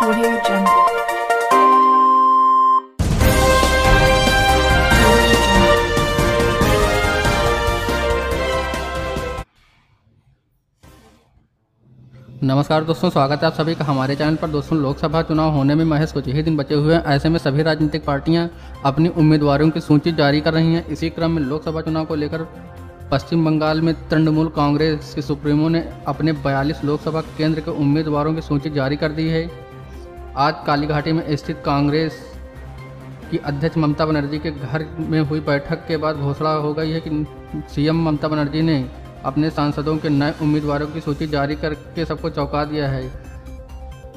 Audio Jungle. नमस्कार दोस्तों, स्वागत है आप सभी का हमारे चैनल पर। दोस्तों, लोकसभा चुनाव होने में महज कुछ ही दिन बचे हुए हैं। ऐसे में सभी राजनीतिक पार्टियां अपनी उम्मीदवारों की सूची जारी कर रही हैं। इसी क्रम में लोकसभा चुनाव को लेकर पश्चिम बंगाल में तृणमूल कांग्रेस के सुप्रीमो ने अपने 42 लोकसभा केंद्र के उम्मीदवारों की सूची जारी कर दी है। आज कालीघाटी में स्थित कांग्रेस की अध्यक्ष ममता बनर्जी के घर में हुई बैठक के बाद घोषणा हो गई है कि सीएम ममता बनर्जी ने अपने सांसदों के नए उम्मीदवारों की सूची जारी करके सबको चौंका दिया है।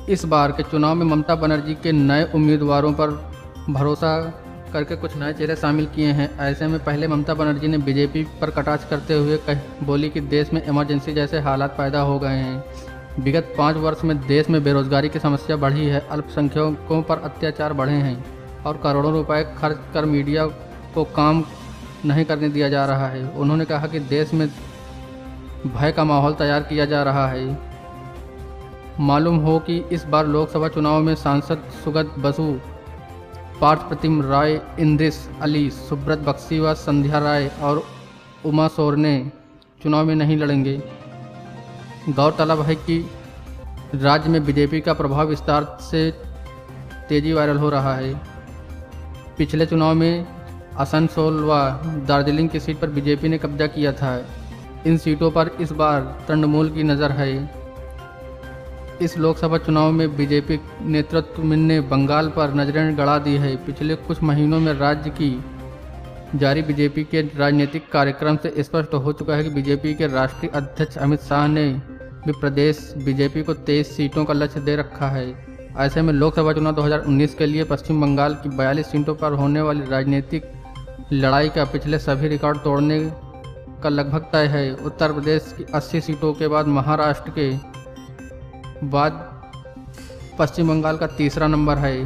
इस बार के चुनाव में ममता बनर्जी के नए उम्मीदवारों पर भरोसा करके कुछ नए चेहरे शामिल किए हैं। ऐसे में पहले ममता बनर्जी ने बीजेपी पर कटाक्ष करते हुए बोली कि देश में इमरजेंसी जैसे हालात पैदा हो गए हैं। विगत 5 वर्ष में देश में बेरोजगारी की समस्या बढ़ी है, अल्पसंख्यकों पर अत्याचार बढ़े हैं और करोड़ों रुपए खर्च कर मीडिया को काम नहीं करने दिया जा रहा है। उन्होंने कहा कि देश में भय का माहौल तैयार किया जा रहा है। मालूम हो कि इस बार लोकसभा चुनाव में सांसद सुगत बसु, पार्थ प्रतिम राय, इंद्रिस अली, सुब्रत बख्शी व संध्या राय और उमा सोरने चुनाव में नहीं लड़ेंगे। गौरतलब है कि राज्य में बीजेपी का प्रभाव विस्तार से तेजी वायरल हो रहा है। पिछले चुनाव में आसनसोल व दार्जिलिंग की सीट पर बीजेपी ने कब्जा किया था। इन सीटों पर इस बार तृणमूल की नज़र है। इस लोकसभा चुनाव में बीजेपी नेतृत्व ने बंगाल पर नजरें गड़ा दी है। पिछले कुछ महीनों में राज्य की जारी बीजेपी के राजनीतिक कार्यक्रम से स्पष्ट हो चुका है कि बीजेपी के राष्ट्रीय अध्यक्ष अमित शाह ने भी प्रदेश बीजेपी को 23 सीटों का लक्ष्य दे रखा है। ऐसे में लोकसभा चुनाव 2019 के लिए पश्चिम बंगाल की 42 सीटों पर होने वाली राजनीतिक लड़ाई का पिछले सभी रिकॉर्ड तोड़ने का लगभग तय है। उत्तर प्रदेश की 80 सीटों के बाद महाराष्ट्र के बाद पश्चिम बंगाल का तीसरा नंबर है।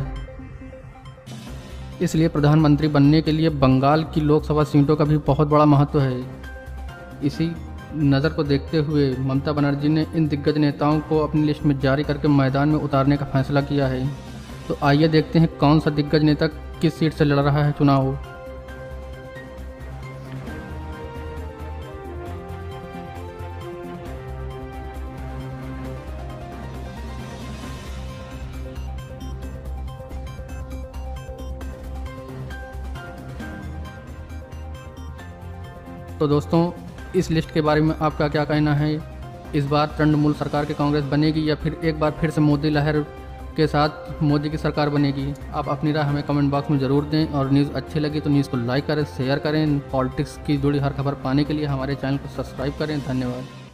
इसलिए प्रधानमंत्री बनने के लिए बंगाल की लोकसभा सीटों का भी बहुत बड़ा महत्व है। इसी नज़र को देखते हुए ममता बनर्जी ने इन दिग्गज नेताओं को अपनी लिस्ट में जारी करके मैदान में उतारने का फैसला किया है। तो आइए देखते हैं कौन सा दिग्गज नेता किस सीट से लड़ रहा है चुनाव। तो दोस्तों, इस लिस्ट के बारे में आपका क्या कहना है? इस बार तृणमूल सरकार की कांग्रेस बनेगी या फिर एक बार फिर से मोदी लहर के साथ मोदी की सरकार बनेगी? आप अपनी राय हमें कमेंट बॉक्स में ज़रूर दें और न्यूज़ अच्छी लगी तो न्यूज़ को लाइक करें, शेयर करें। पॉलिटिक्स की जुड़ी हर खबर पाने के लिए हमारे चैनल को सब्सक्राइब करें। धन्यवाद।